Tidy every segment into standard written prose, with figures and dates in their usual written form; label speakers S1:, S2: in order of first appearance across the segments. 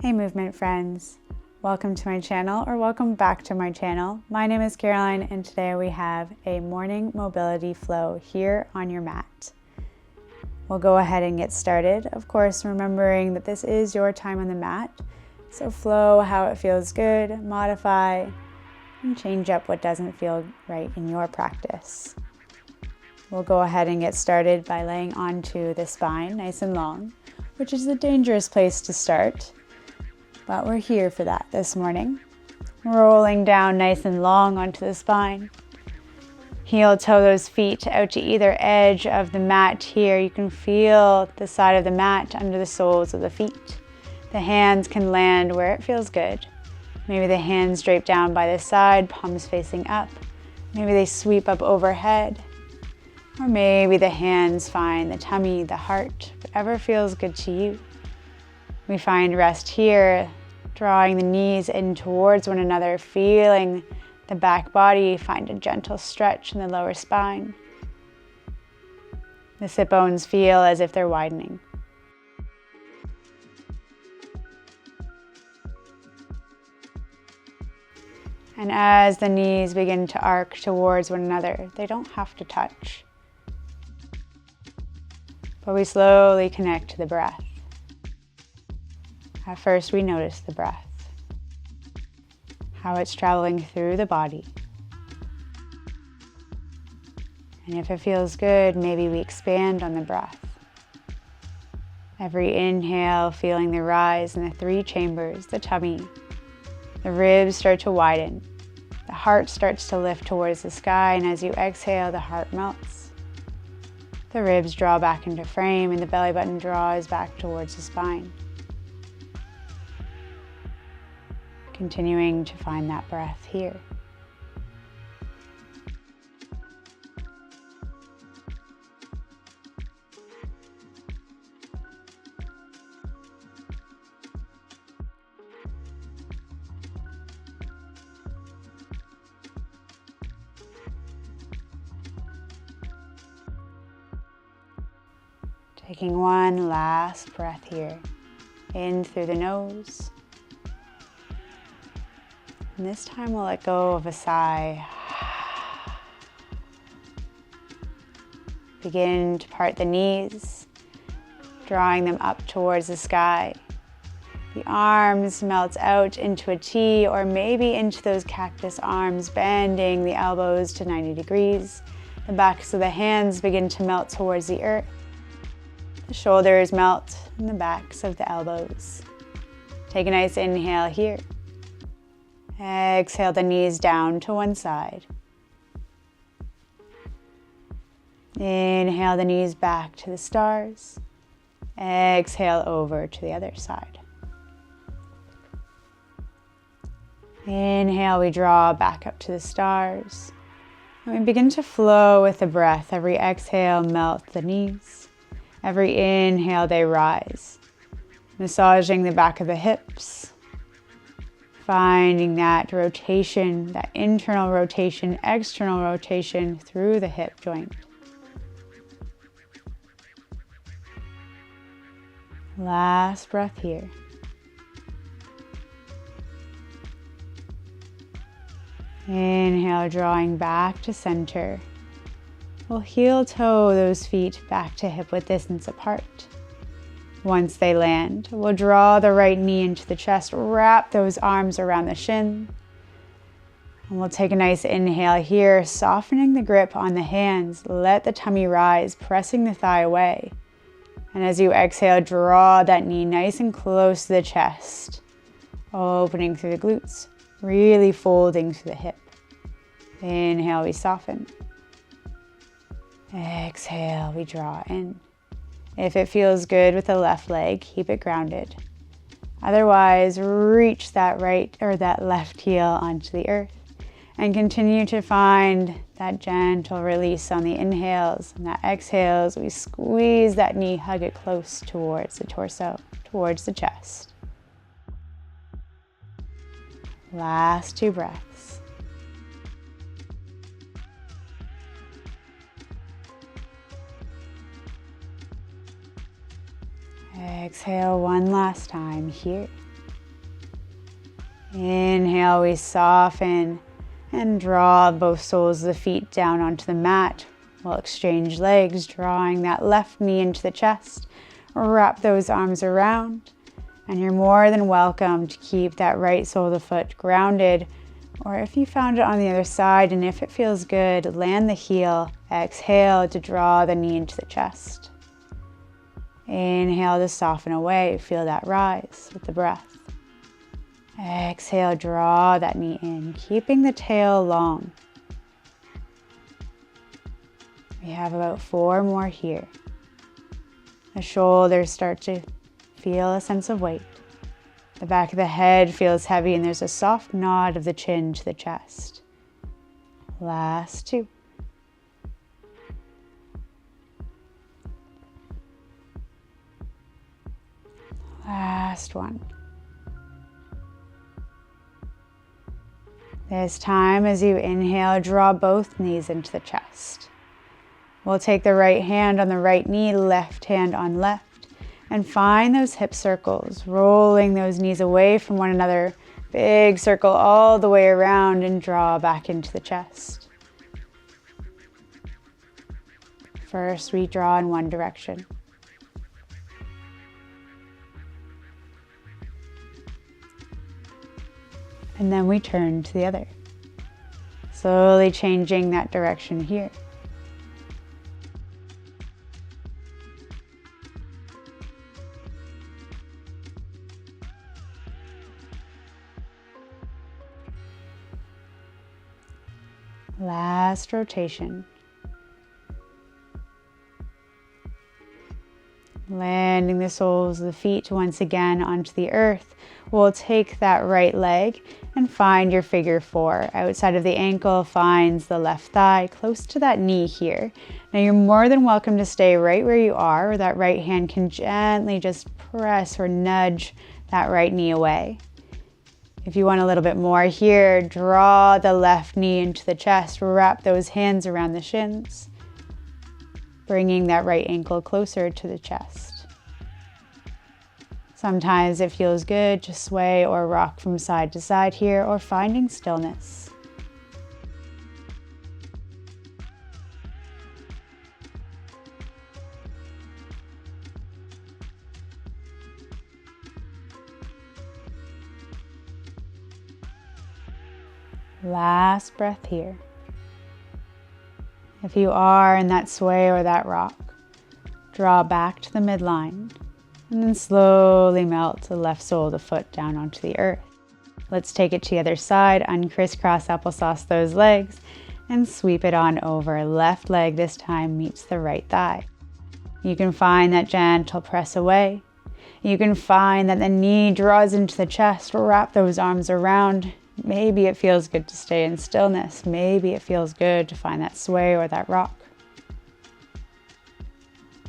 S1: Hey movement friends, welcome to my channel or welcome back to my channel. My name is Caroline and today we have a morning mobility flow here on your mat. We'll go ahead and get started, of course remembering that this is your time on the mat, so flow how it feels good, modify, and change up what doesn't feel right in your practice. We'll go ahead and get started by laying onto the spine nice and long, which is a dangerous place to start. But we're here for that this morning. Rolling down nice and long onto the spine. Heel toe those feet out to either edge of the mat here. You can feel the side of the mat under the soles of the feet. The hands can land where it feels good. Maybe the hands drape down by the side, palms facing up. Maybe they sweep up overhead. Or maybe the hands find the tummy, the heart, whatever feels good to you. We find rest here, drawing the knees in towards one another, feeling the back body find a gentle stretch in the lower spine. The sit bones feel as if they're widening. And as the knees begin to arc towards one another, they don't have to touch. But we slowly connect to the breath. At first, we notice the breath, how it's traveling through the body. And if it feels good, maybe we expand on the breath. Every inhale, feeling the rise in the three chambers, the tummy. The ribs start to widen. The heart starts to lift towards the sky, and as you exhale, the heart melts. The ribs draw back into frame, and the belly button draws back towards the spine. Continuing to find that breath here. Taking one last breath here, in through the nose. And this time we'll let go of a sigh. Begin to part the knees, drawing them up towards the sky. The arms melt out into a T or maybe into those cactus arms, bending the elbows to 90 degrees. The backs of the hands begin to melt towards the earth. The shoulders melt and the backs of the elbows. Take a nice inhale here. Exhale the knees down to one side. Inhale the knees back to the stars. Exhale over to the other side. Inhale, we draw back up to the stars. And we begin to flow with the breath. Every exhale, melt the knees. Every inhale, they rise. Massaging the back of the hips. Finding that rotation, that internal rotation, external rotation through the hip joint. Last breath here. Inhale, drawing back to center. We'll heel toe those feet back to hip width distance apart. Once they land, we'll draw the right knee into the chest, wrap those arms around the shin. And we'll take a nice inhale here, softening the grip on the hands. Let the tummy rise, pressing the thigh away. And as you exhale, draw that knee nice and close to the chest, opening through the glutes, really folding through the hip. Inhale, we soften. Exhale, we draw in. If it feels good with the left leg, keep it grounded. Otherwise, reach that right or that left heel onto the earth and continue to find that gentle release on the inhales, and that exhales, we squeeze that knee, hug it close towards the torso, towards the chest. Last two breaths. Exhale one last time here. Inhale, we soften and draw both soles of the feet down onto the mat. We'll exchange legs, drawing that left knee into the chest. Wrap those arms around, and you're more than welcome to keep that right sole of the foot grounded, or if you found it on the other side and if it feels good, land the heel. Exhale to draw the knee into the chest. Inhale to soften away. Feel that rise with the breath. Exhale, draw that knee in, keeping the tail long. We have about 4 more here. The shoulders start to feel a sense of weight. The back of the head feels heavy and there's a soft nod of the chin to the chest. Last 2. Last 1. This time, as you inhale, draw both knees into the chest. We'll take the right hand on the right knee, left hand on left, and find those hip circles, rolling those knees away from one another. Big circle all the way around and draw back into the chest. First, we draw in one direction. And then we turn to the other, slowly changing that direction here. Last rotation. Landing the soles of the feet once again onto the earth. We'll take that right leg and find your figure 4. Outside of the ankle finds the left thigh, close to that knee here. Now you're more than welcome to stay right where you are, or that right hand can gently just press or nudge that right knee away. If you want a little bit more here, draw the left knee into the chest, wrap those hands around the shins, bringing that right ankle closer to the chest. Sometimes it feels good to sway or rock from side to side here, or finding stillness. Last breath here. If you are in that sway or that rock, draw back to the midline and then slowly melt the left sole of the foot down onto the earth. Let's take it to the other side, uncrisscross applesauce those legs and sweep it on over. Left leg this time meets the right thigh. You can find that gentle press away. You can find that the knee draws into the chest, wrap those arms around. Maybe it feels good to stay in stillness. Maybe it feels good to find that sway or that rock.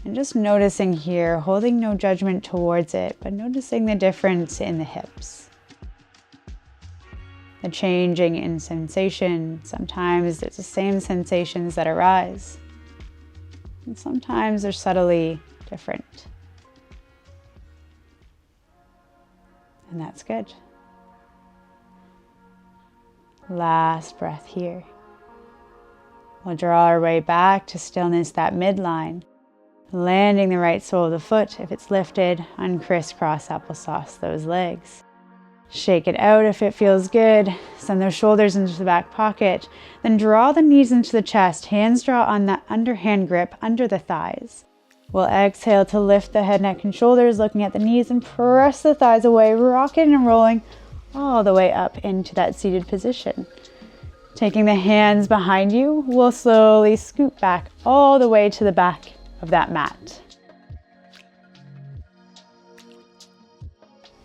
S1: And just noticing here, holding no judgment towards it, but noticing the difference in the hips. The changing in sensation. Sometimes it's the same sensations that arise. And sometimes they're subtly different. And that's good. Last breath here. We'll draw our way back to stillness, that midline. Landing the right sole of the foot. If it's lifted, uncrisscross applesauce those legs. Shake it out if it feels good. Send those shoulders into the back pocket. Then draw the knees into the chest. Hands draw on that underhand grip under the thighs. We'll exhale to lift the head, neck, and shoulders, looking at the knees, and press the thighs away, rocking and rolling all the way up into that seated position. Taking the hands behind you, we'll slowly scoot back all the way to the back of that mat.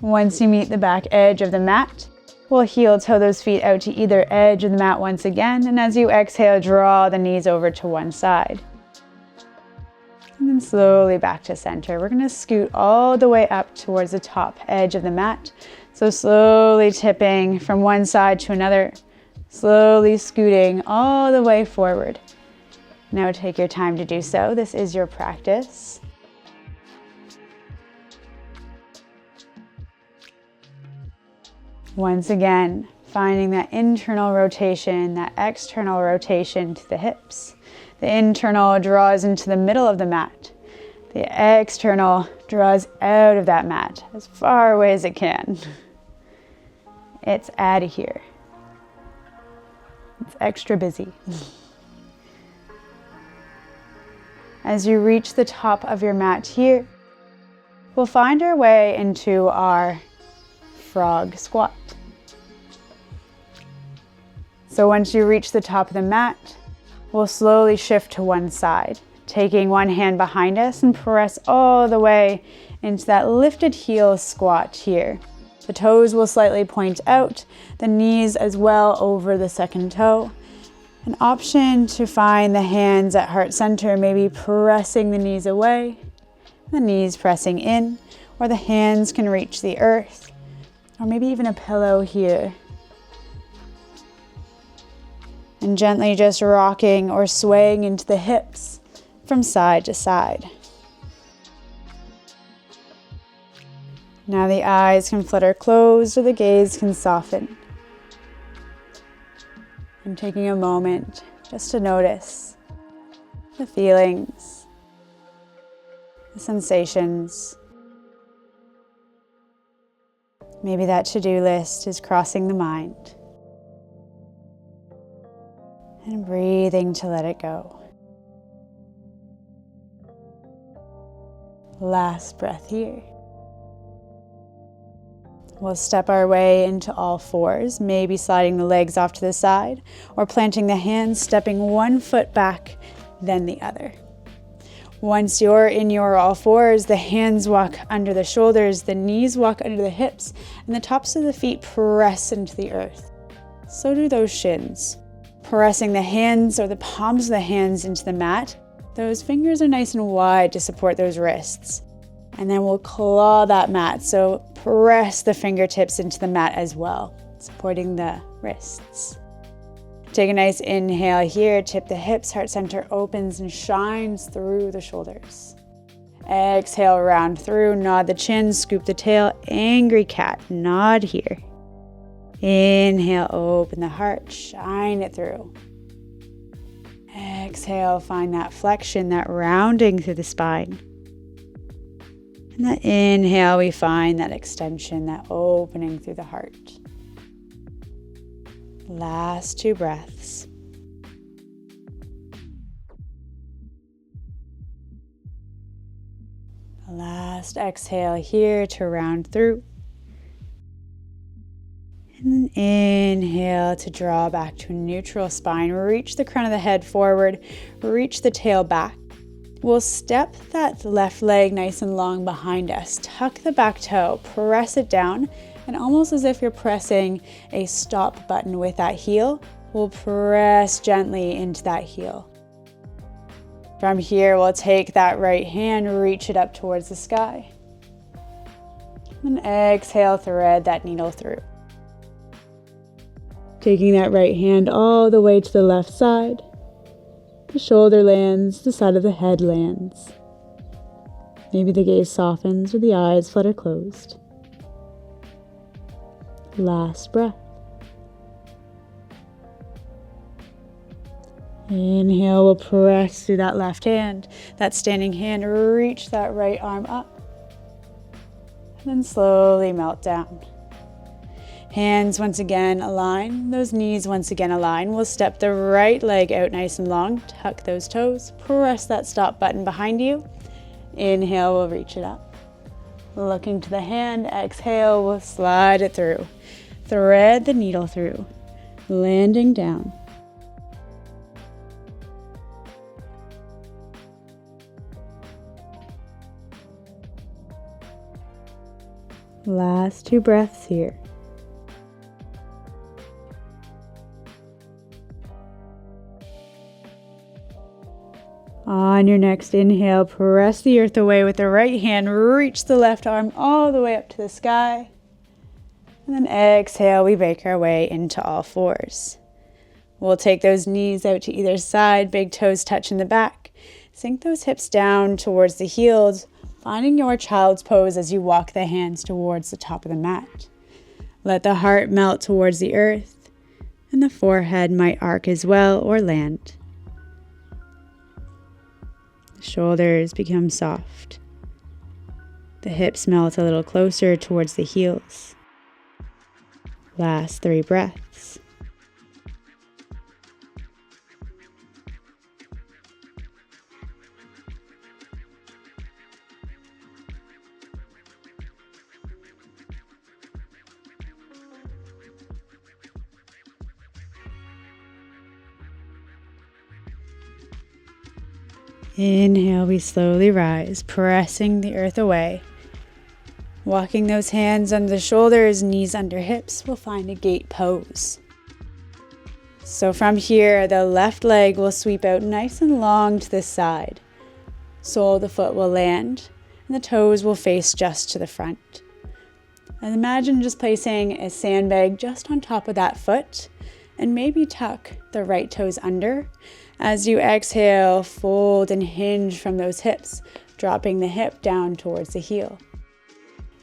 S1: Once you meet the back edge of the mat, we'll heel toe those feet out to either edge of the mat once again, and as you exhale, draw the knees over to one side. And then slowly back to center. We're going to scoot all the way up towards the top edge of the mat. So slowly tipping from one side to another, slowly scooting all the way forward. Now take your time to do so. This is your practice. Once again, finding that internal rotation, that external rotation to the hips. The internal draws into the middle of the mat. The external draws out of that mat as far away as it can. It's out of here. It's extra busy. As you reach the top of your mat here, we'll find our way into our frog squat. So once you reach the top of the mat, we'll slowly shift to one side, taking one hand behind us and press all the way into that lifted heel squat here. The toes will slightly point out, the knees as well over the second toe. An option to find the hands at heart center, maybe pressing the knees away, the knees pressing in, or the hands can reach the earth, or maybe even a pillow here. And gently just rocking or swaying into the hips from side to side. Now the eyes can flutter closed or the gaze can soften. And taking a moment just to notice the feelings, the sensations. Maybe that to-do list is crossing the mind. And breathing to let it go. Last breath here. We'll step our way into all fours, maybe sliding the legs off to the side or planting the hands, stepping one foot back, then the other. Once you're in your all fours, the hands walk under the shoulders, the knees walk under the hips, and the tops of the feet press into the earth. So do those shins. Pressing the hands or the palms of the hands into the mat. Those fingers are nice and wide to support those wrists. And then we'll claw that mat, so press the fingertips into the mat as well, supporting the wrists. Take a nice inhale here, tip the hips, heart center opens and shines through the shoulders. Exhale, round through, nod the chin, scoop the tail, angry cat, nod here. Inhale, open the heart, shine it through. Exhale, find that flexion, that rounding through the spine. And that inhale, we find that extension, that opening through the heart. Last 2 breaths. Last exhale here to round through. And then inhale to draw back to a neutral spine. Reach the crown of the head forward, reach the tail back. We'll step that left leg nice and long behind us. Tuck the back toe, press it down, and almost as if you're pressing a stop button with that heel, we'll press gently into that heel. From here, we'll take that right hand, reach it up towards the sky. And exhale, thread that needle through. Taking that right hand all the way to the left side. The shoulder lands, the side of the head lands. Maybe the gaze softens or the eyes flutter closed. Last breath. Inhale, we'll press through that left hand, that standing hand, reach that right arm up. And then slowly melt down. Hands once again align, those knees once again align. We'll step the right leg out nice and long, tuck those toes, press that stop button behind you. Inhale, we'll reach it up. Looking to the hand, exhale, we'll slide it through. Thread the needle through, landing down. Last 2 breaths here. On your next inhale, press the earth away with the right hand, reach the left arm all the way up to the sky. And then exhale, we make our way into all fours. We'll take those knees out to either side, big toes touch in the back. Sink those hips down towards the heels, finding your child's pose as you walk the hands towards the top of the mat. Let the heart melt towards the earth, and the forehead might arc as well or land. The shoulders become soft. The hips melt a little closer towards the heels. Last 3 breaths. Inhale, we slowly rise, pressing the earth away. Walking those hands under the shoulders, knees under hips, we'll find a gate pose. So from here, the left leg will sweep out nice and long to the side. Sole of the foot will land, and the toes will face just to the front. And imagine just placing a sandbag just on top of that foot, and maybe tuck the right toes under. As you exhale, fold and hinge from those hips, dropping the hip down towards the heel.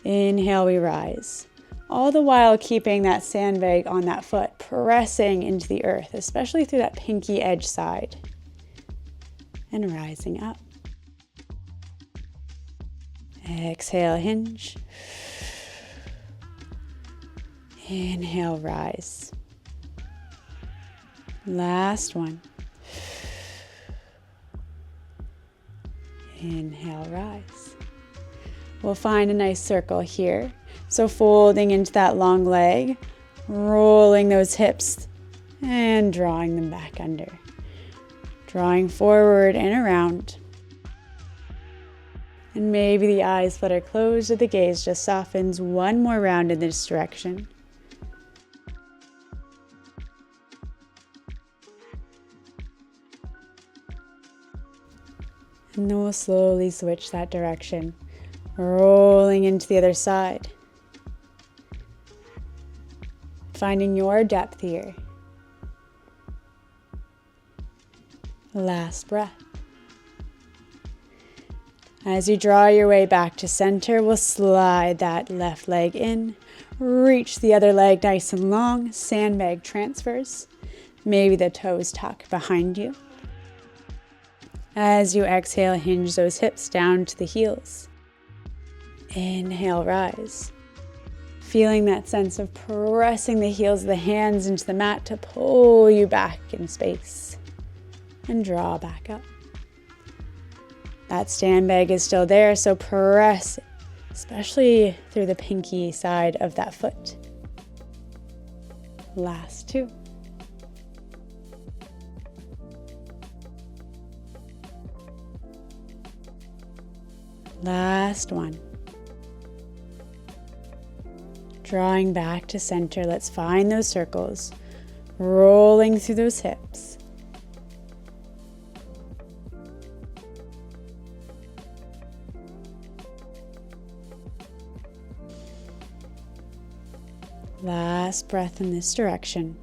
S1: Inhale, we rise. All the while keeping that sandbag on that foot, pressing into the earth, especially through that pinky edge side. And rising up. Exhale, hinge. Inhale, rise. Last one. Inhale, rise. We'll find a nice circle here. So folding into that long leg, rolling those hips and drawing them back under. Drawing forward and around. And maybe the eyes flutter closed or the gaze just softens one more round in this direction. And then we'll slowly switch that direction, rolling into the other side. Finding your depth here. Last breath. As you draw your way back to center, we'll slide that left leg in, reach the other leg nice and long, sandbag transfers. Maybe the toes tuck behind you. As you exhale, hinge those hips down to the heels. Inhale, rise. Feeling that sense of pressing the heels of the hands into the mat to pull you back in space. And draw back up. That sandbag is still there, so press, especially through the pinky side of that foot. Last 2. Last 1. Drawing back to center, let's find those circles, rolling through those hips. Last breath in this direction.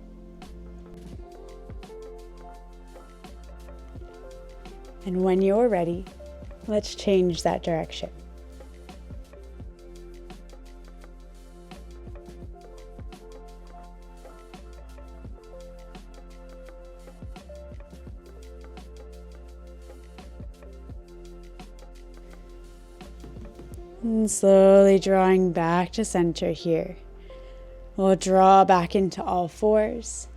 S1: And when you're ready, let's change that direction. And slowly drawing back to center here. We'll draw back into all fours.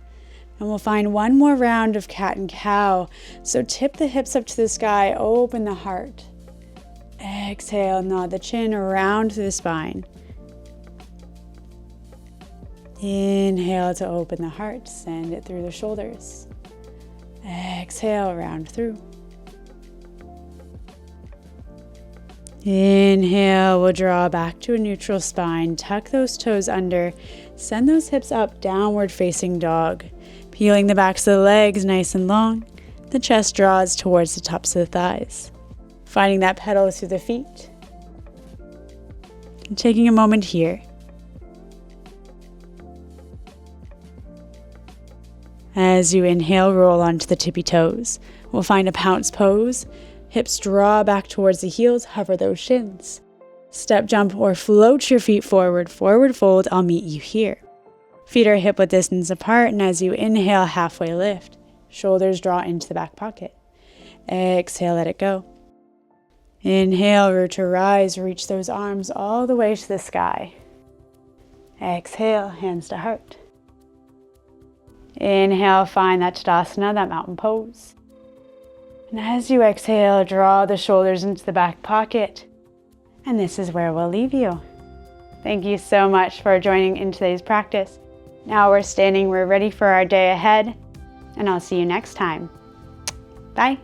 S1: And we'll find one more round of cat and cow. So tip the hips up to the sky, open the heart. Exhale, nod the chin around through the spine. Inhale to open the heart, send it through the shoulders. Exhale, round through. Inhale, we'll draw back to a neutral spine. Tuck those toes under. Send those hips up, downward facing dog. Peeling the backs of the legs nice and long. The chest draws towards the tops of the thighs. Finding that pedal through the feet. And taking a moment here. As you inhale, roll onto the tippy toes. We'll find a pounce pose. Hips draw back towards the heels, hover those shins. Step jump or float your feet forward, forward fold. I'll meet you here. Feet are hip width distance apart, and as you inhale, halfway lift. Shoulders draw into the back pocket. Exhale, let it go. Inhale, root to rise, reach those arms all the way to the sky. Exhale, hands to heart. Inhale, find that Tadasana, that mountain pose. And as you exhale, draw the shoulders into the back pocket. And this is where we'll leave you. Thank you so much for joining in today's practice. Now we're standing, we're ready for our day ahead, and I'll see you next time. Bye.